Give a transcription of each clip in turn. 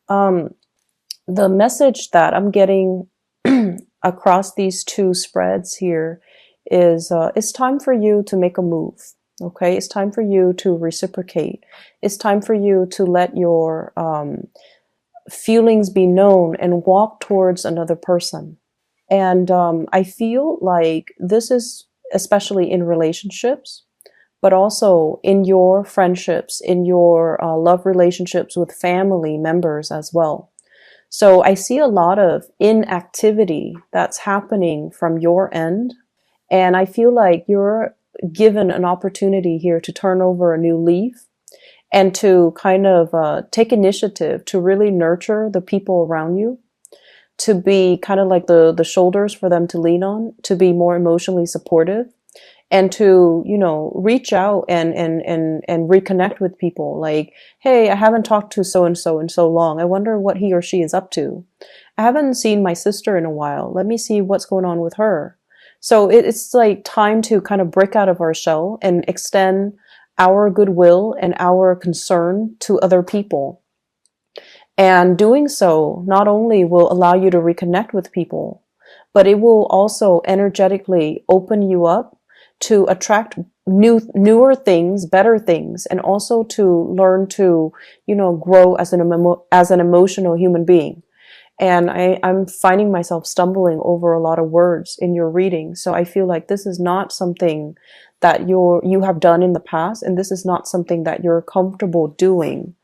Um, the message that I'm getting across these two spreads here is it's time for you to make a move. Okay, it's time for you to reciprocate. It's time for you to let your feelings be known and walk towards another person. And I feel like this is especially in relationships, but also in your friendships, in your love relationships with family members as well. So I see a lot of inactivity that's happening from your end. And I feel like you're given an opportunity here to turn over a new leaf and to kind of take initiative to really nurture the people around you, to be kind of like the shoulders for them to lean on, to be more emotionally supportive, and to, you know, reach out and reconnect with people. Like, hey, I haven't talked to so and so in so long. I wonder what he or she is up to. I haven't seen my sister in a while. Let me see what's going on with her. So it's like time to kind of break out of our shell and extend our goodwill and our concern to other people. And doing so not only will allow you to reconnect with people, but it will also energetically open you up to attract newer things, better things, and also to learn to, you know, grow as an emotional human being. And I'm finding myself stumbling over a lot of words in your reading. So I feel like this is not something that you have done in the past, and this is not something that you're comfortable doing.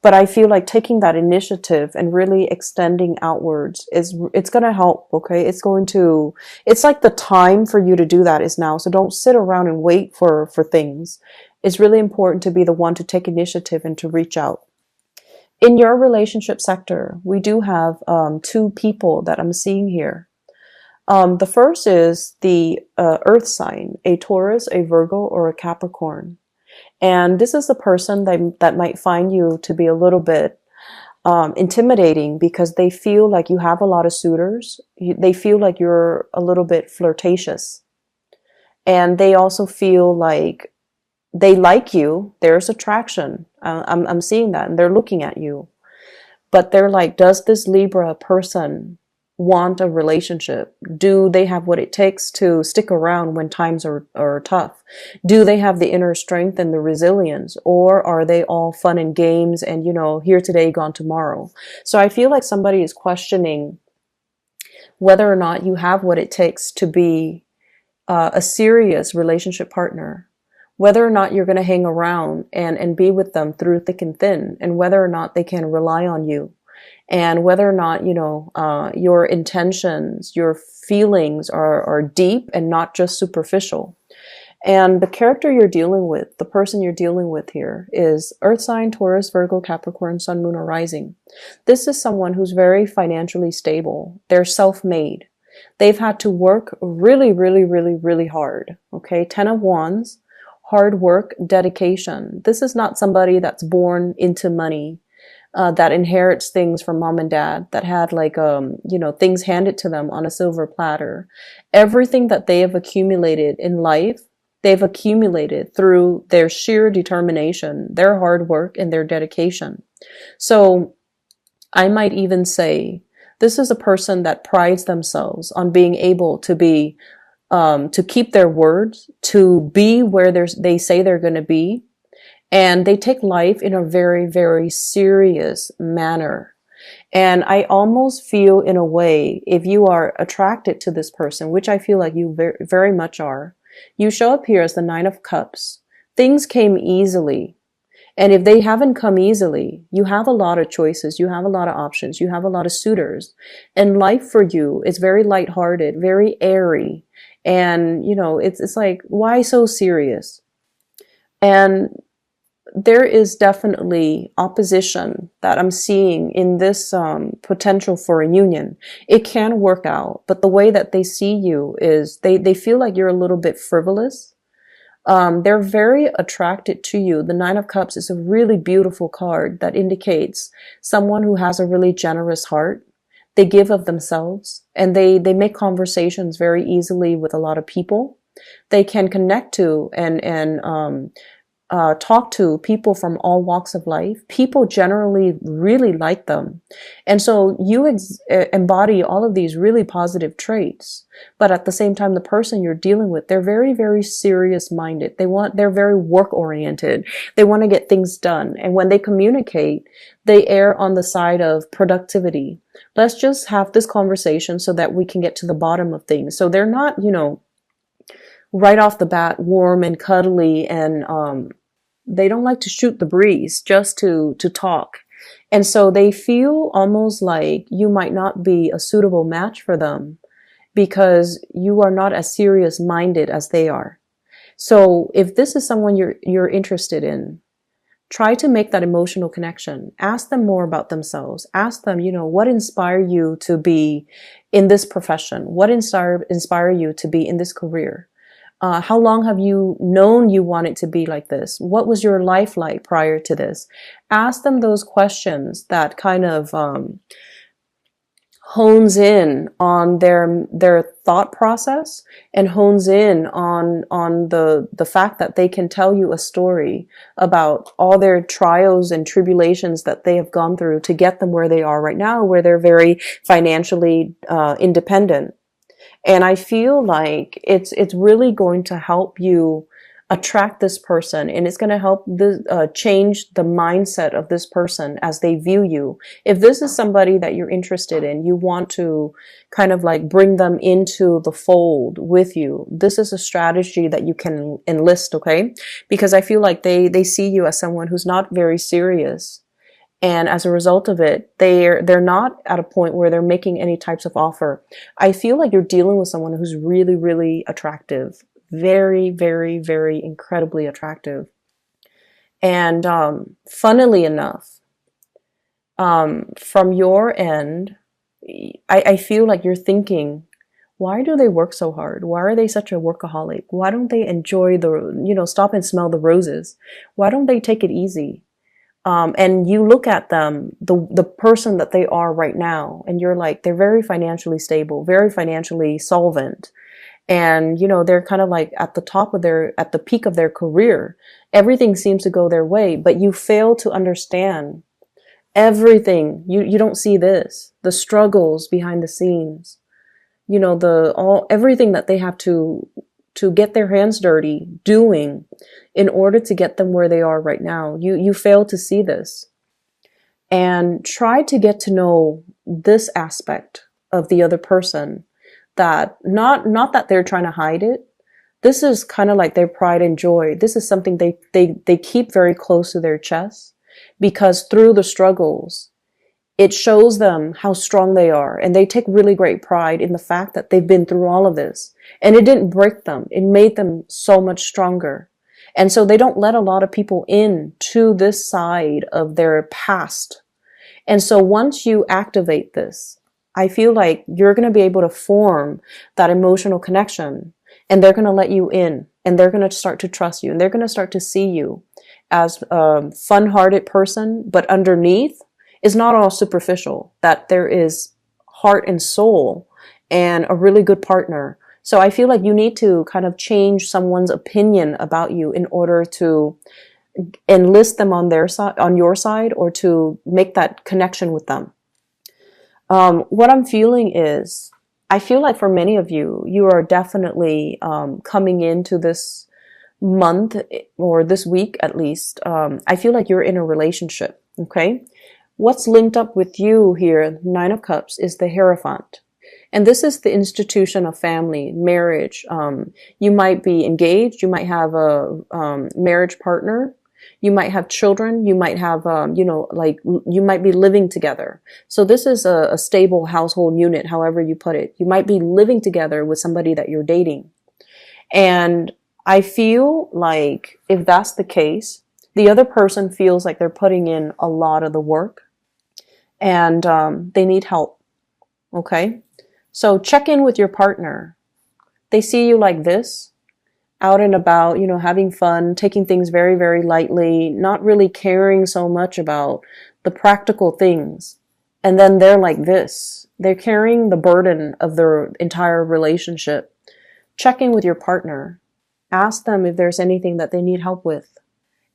But I feel like taking that initiative and really extending outwards it's going to help. Okay, it's like the time for you to do that is now. So don't sit around and wait for things. It's really important to be the one to take initiative and to reach out. In your relationship sector, we do have two people that I'm seeing here. The first is the earth sign, a Taurus, a Virgo, or a Capricorn. And this is the person that might find you to be a little bit intimidating, because they feel like you have a lot of suitors. They feel like you're a little bit flirtatious. And they also feel like they like you. There's attraction. I'm seeing that, and they're looking at you. But they're like, does this Libra person want a relationship? Do they have what it takes to stick around when times are tough? Do they have the inner strength and the resilience? Or are they all fun and games and, you know, here today, gone tomorrow? So I feel like somebody is questioning whether or not you have what it takes to be a serious relationship partner, whether or not you're going to hang around and be with them through thick and thin, and whether or not they can rely on you, and whether or not, you know, your intentions, your feelings are deep and not just superficial. And the character you're dealing with, the person you're dealing with here, is Earth sign, Taurus, Virgo, Capricorn, Sun, Moon, or Rising. This is someone who's very financially stable. They're self-made. They've had to work really, really, really, really hard. Okay, 10 of Wands, hard work, dedication. This is not somebody that's born into money, that inherits things from mom and dad, that had like, you know, things handed to them on a silver platter. Everything that they have accumulated in life, they've accumulated through their sheer determination, their hard work, and their dedication. So I might even say this is a person that prides themselves on being able to be, to keep their words, to be where they say they're going to be. And they take life in a very, very serious manner. And I almost feel, in a way, if you are attracted to this person, which I feel like you very, very much are, you show up here as the Nine of Cups. Things came easily. And if they haven't come easily, you have a lot of choices. You have a lot of options. You have a lot of suitors. And life for you is very lighthearted, very airy. And, you know, it's like, why so serious? And there is definitely opposition that I'm seeing in this potential for a union. It can work out, but the way that they see you is they feel like you're a little bit frivolous. They're very attracted to you. The Nine of Cups is a really beautiful card that indicates someone who has a really generous heart. They give of themselves, and they make conversations very easily with a lot of people. They can connect to and talk to people from all walks of life, people generally really like them. And so you embody all of these really positive traits. But at the same time, the person you're dealing with, they're very, very serious minded. They're very work oriented. They want to get things done. And when they communicate, they err on the side of productivity. Let's just have this conversation so that we can get to the bottom of things. So they're not, right off the bat, warm and cuddly, and they don't like to shoot the breeze just to talk. And so they feel almost like you might not be a suitable match for them because you are not as serious minded as they are. So if this is someone you're interested in, try to make that emotional connection. Ask them more about themselves. Ask them, what inspired you to be in this profession? What inspired you to be in this career? How long have you known you wanted to be like this? What was your life like prior to this? Ask them those questions that kind of hones in on their thought process and hones in on the fact that they can tell you a story about all their trials and tribulations that they have gone through to get them where they are right now, where they're very financially independent. And I feel like it's really going to help you attract this person, and it's going to help change the mindset of this person as they view you. If this is somebody that you're interested in, you want to kind of like bring them into the fold with you, this is a strategy that you can enlist, okay? Because I feel like they see you as someone who's not very serious. And as a result of it, they're not at a point where they're making any types of offer. I feel like you're dealing with someone who's really, really attractive. Very, very, very incredibly attractive. And funnily enough, from your end, I feel like you're thinking, why do they work so hard? Why are they such a workaholic? Why don't they enjoy stop and smell the roses? Why don't they take it easy? And you look at them, the person that they are right now, and you're like, they're very financially stable, very financially solvent. And, they're kind of like at the peak of their career. Everything seems to go their way, but you fail to understand everything. You don't see the struggles behind the scenes, everything that they have to get their hands dirty doing in order to get them where they are right now. You fail to see this. And try to get to know this aspect of the other person, that not that they're trying to hide it. This is kind of like their pride and joy. This is something they keep very close to their chest, because through the struggles, it shows them how strong they are. And they take really great pride in the fact that they've been through all of this. And it didn't break them. It made them so much stronger. And so they don't let a lot of people in to this side of their past. And so once you activate this, I feel like you're going to be able to form that emotional connection, and they're going to let you in, and they're going to start to trust you, and they're going to start to see you as a fun-hearted person, but underneath is not all superficial, that there is heart and soul and a really good partner. So I feel like you need to kind of change someone's opinion about you in order to enlist them on their side, on your side, or to make that connection with them. What I'm feeling is, I feel like for many of you, you are definitely coming into this month, or this week at least. I feel like you're in a relationship, okay? What's linked up with you here, Nine of Cups, is the Hierophant. And this is the institution of family, marriage. You might be engaged. You might have a marriage partner. You might have children. You might have, you might be living together. So this is a stable household unit, however you put it. You might be living together with somebody that you're dating. And I feel like if that's the case, the other person feels like they're putting in a lot of the work, and they need help. Okay? So check in with your partner. They see you like this, out and about, having fun, taking things very, very lightly, not really caring so much about the practical things. And then they're like this. They're carrying the burden of their entire relationship. Check in with your partner. Ask them if there's anything that they need help with.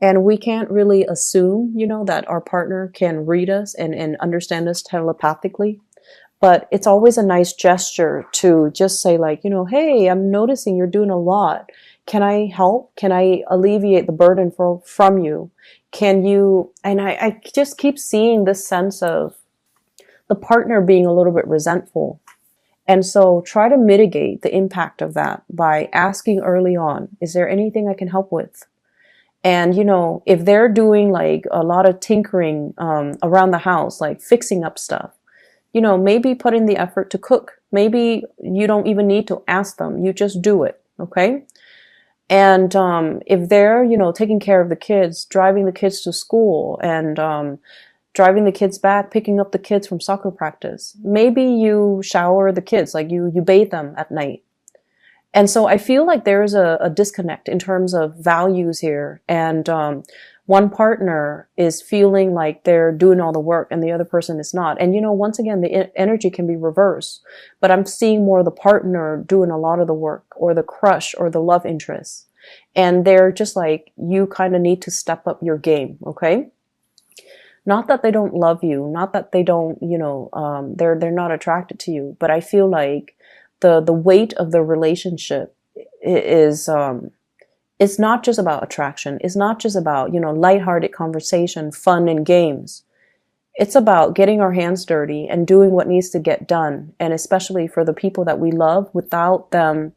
And we can't really assume, you know, that our partner can read us and understand us telepathically. But it's always a nice gesture to just say, like, you know, hey, I'm noticing you're doing a lot. Can I help? Can I alleviate the burden from you? Can you? And I just keep seeing this sense of the partner being a little bit resentful. And so try to mitigate the impact of that by asking early on, is there anything I can help with? And, you know, if they're doing like a lot of tinkering around the house, like fixing up stuff, you know, maybe put in the effort to cook. Maybe you don't even need to ask them. You just do it. Okay. And if they're, you know, taking care of the kids, driving the kids to school and driving the kids back, picking up the kids from soccer practice, maybe you shower the kids, like you bathe them at night. And so I feel like there's a disconnect in terms of values here. And one partner is feeling like they're doing all the work and the other person is not. And, you know, once again, the energy can be reversed. But I'm seeing more the partner doing a lot of the work, or the crush, or the love interest. And they're just like, you kind of need to step up your game, okay? Not that they don't love you, not that they don't, you know, they're not attracted to you. But I feel like the weight of the relationship is it's not just about attraction. It's not just about, you know, lighthearted conversation, fun and games. It's about getting our hands dirty and doing what needs to get done, and especially for the people that we love without them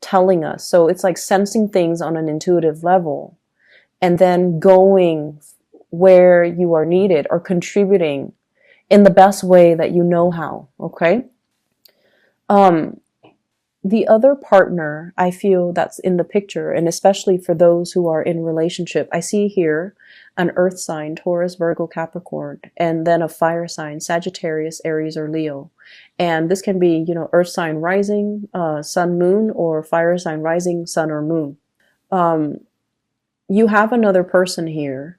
telling us. So it's like sensing things on an intuitive level and then going where you are needed or contributing in the best way that you know how, okay? The other partner I feel that's in the picture, and especially for those who are in relationship, I see here an earth sign, Taurus, Virgo, Capricorn, and then a fire sign, Sagittarius, Aries, or Leo. And this can be, you know, earth sign rising, sun, moon, or fire sign rising, sun, or moon. You have another person here.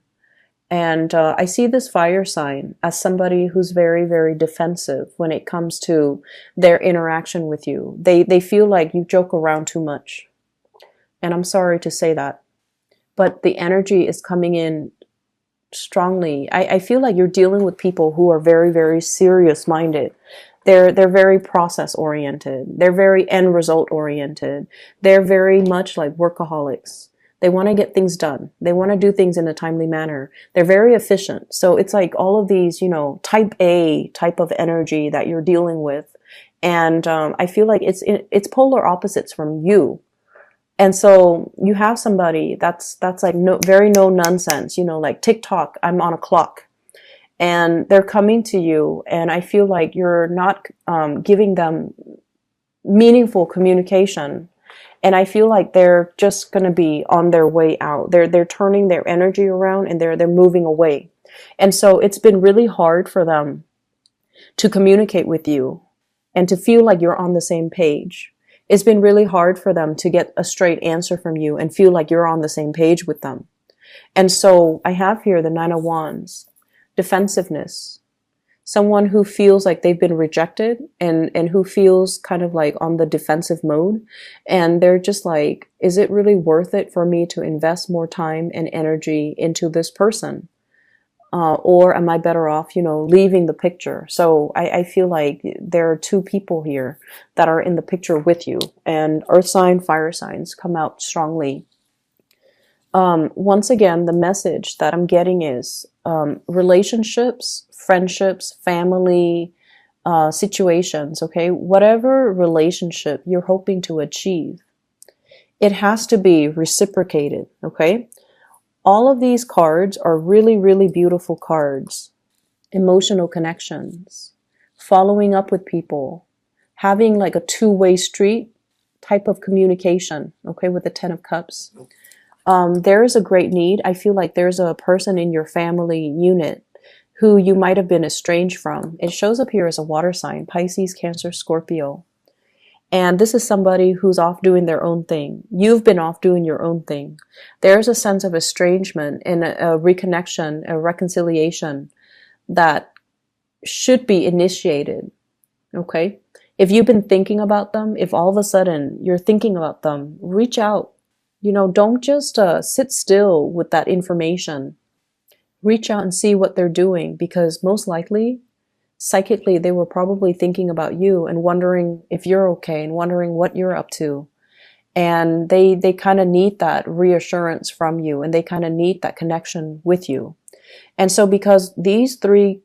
And I see this fire sign as somebody who's very, very defensive when it comes to their interaction with you. They feel like you joke around too much. And I'm sorry to say that. But the energy is coming in strongly. I feel like you're dealing with people who are very, very serious minded. They're very process oriented. They're very end result oriented. They're very much like workaholics. They want to get things done. They want to do things in a timely manner. They're very efficient. So it's like all of these, you know, type A type of energy that you're dealing with. And I feel like it's polar opposites from you. And so you have somebody that's like very no nonsense, you know, like TikTok, I'm on a clock. And they're coming to you, and I feel like you're not giving them meaningful communication. And I feel like they're just going to be on their way out. They're turning their energy around, and they're moving away. And so it's been really hard for them to communicate with you and to feel like you're on the same page. It's been really hard for them to get a straight answer from you and feel like you're on the same page with them. And so I have here the Nine of Wands, defensiveness. Someone who feels like they've been rejected and who feels kind of like on the defensive mode. And they're just like, is it really worth it for me to invest more time and energy into this person? Or am I better off, you know, leaving the picture? So I feel like there are two people here that are in the picture with you. And earth sign, fire signs come out strongly. Once again, the message that I'm getting is relationships, friendships, family, situations, okay? Whatever relationship you're hoping to achieve, it has to be reciprocated, okay? All of these cards are really, really beautiful cards. Emotional connections, following up with people, having like a two-way street type of communication, okay, with the Ten of Cups. There is a great need. I feel like there's a person in your family unit who you might have been estranged from. It shows up here as a water sign, Pisces, Cancer, Scorpio. And this is somebody who's off doing their own thing. You've been off doing your own thing. There's a sense of estrangement and a reconnection, a reconciliation that should be initiated. Okay? If you've been thinking about them, if all of a sudden you're thinking about them, reach out. Don't just sit still with that information. Reach out and see what they're doing, because most likely, psychically, they were probably thinking about you and wondering if you're okay and wondering what you're up to. And they kind of need that reassurance from you, and they kind of need that connection with you. And so because these three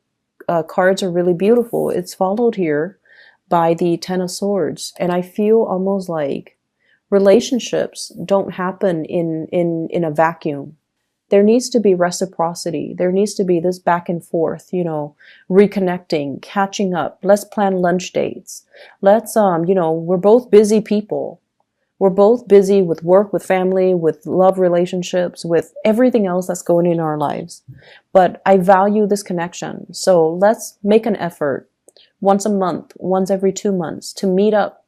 cards are really beautiful, it's followed here by the Ten of Swords. And I feel almost like relationships don't happen in a vacuum. There needs to be reciprocity. There needs to be this back and forth, reconnecting, catching up. Let's plan lunch dates. Let's, we're both busy people. We're both busy with work, with family, with love relationships, with everything else that's going in our lives. But I value this connection. So let's make an effort once a month, once every 2 months, to meet up,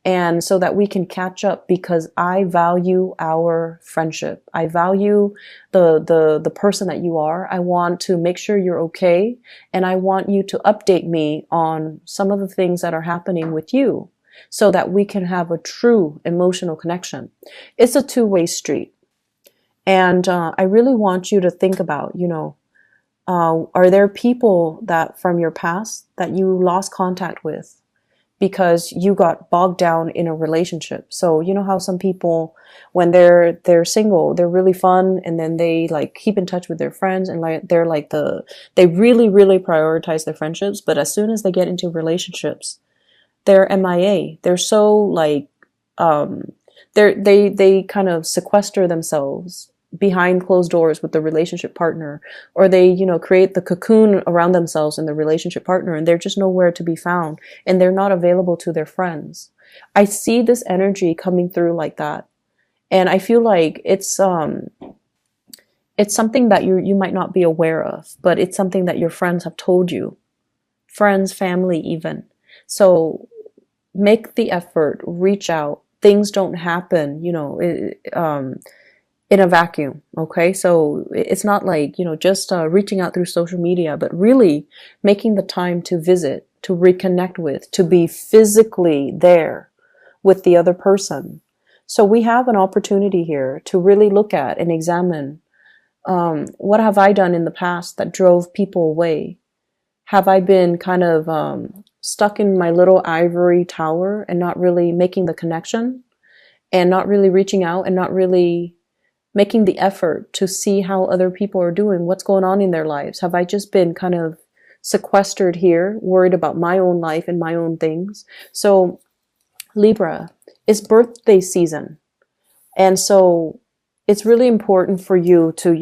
and so that we can catch up, because I value our friendship. I value the person that you are. I want to make sure you're okay, and I want you to update me on some of the things that are happening with you, so that we can have a true emotional connection. It's a two-way street. And I really want you to think about, are there people that from your past that you lost contact with because you got bogged down in a relationship? So you know how some people, when they're single, they're really fun, and then they like keep in touch with their friends, and they really, really prioritize their friendships. But as soon as they get into relationships, they're MIA. They're so like, they kind of sequester themselves behind closed doors with the relationship partner, or they, create the cocoon around themselves in the relationship partner, and they're just nowhere to be found, and they're not available to their friends. I see this energy coming through like that. And I feel like it's something that you might not be aware of, but it's something that your friends have told you. Friends, family, even. So make the effort, reach out. Things don't happen, in a vacuum. Okay. So it's not like, just reaching out through social media, but really making the time to visit, to reconnect with, to be physically there with the other person. So we have an opportunity here to really look at and examine, what have I done in the past that drove people away? Have I been kind of stuck in my little ivory tower and not really making the connection, and not really reaching out, and not really making the effort to see how other people are doing, what's going on in their lives? Have I just been kind of sequestered here, worried about my own life and my own things? So Libra, it's birthday season. And so it's really important for you to,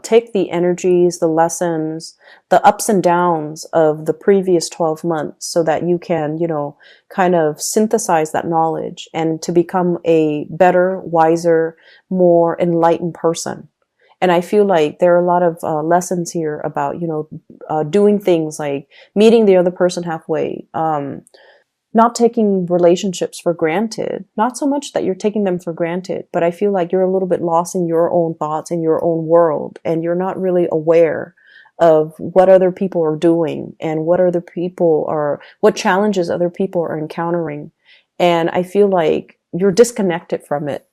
take the energies, the lessons, the ups and downs of the previous 12 months, so that you can, kind of synthesize that knowledge and to become a better, wiser, more enlightened person. And I feel like there are a lot of lessons here about, doing things like meeting the other person halfway, not taking relationships for granted. Not so much that you're taking them for granted, but I feel like you're a little bit lost in your own thoughts, in your own world, and you're not really aware of what other people are doing and what challenges other people are encountering. And I feel like you're disconnected from it.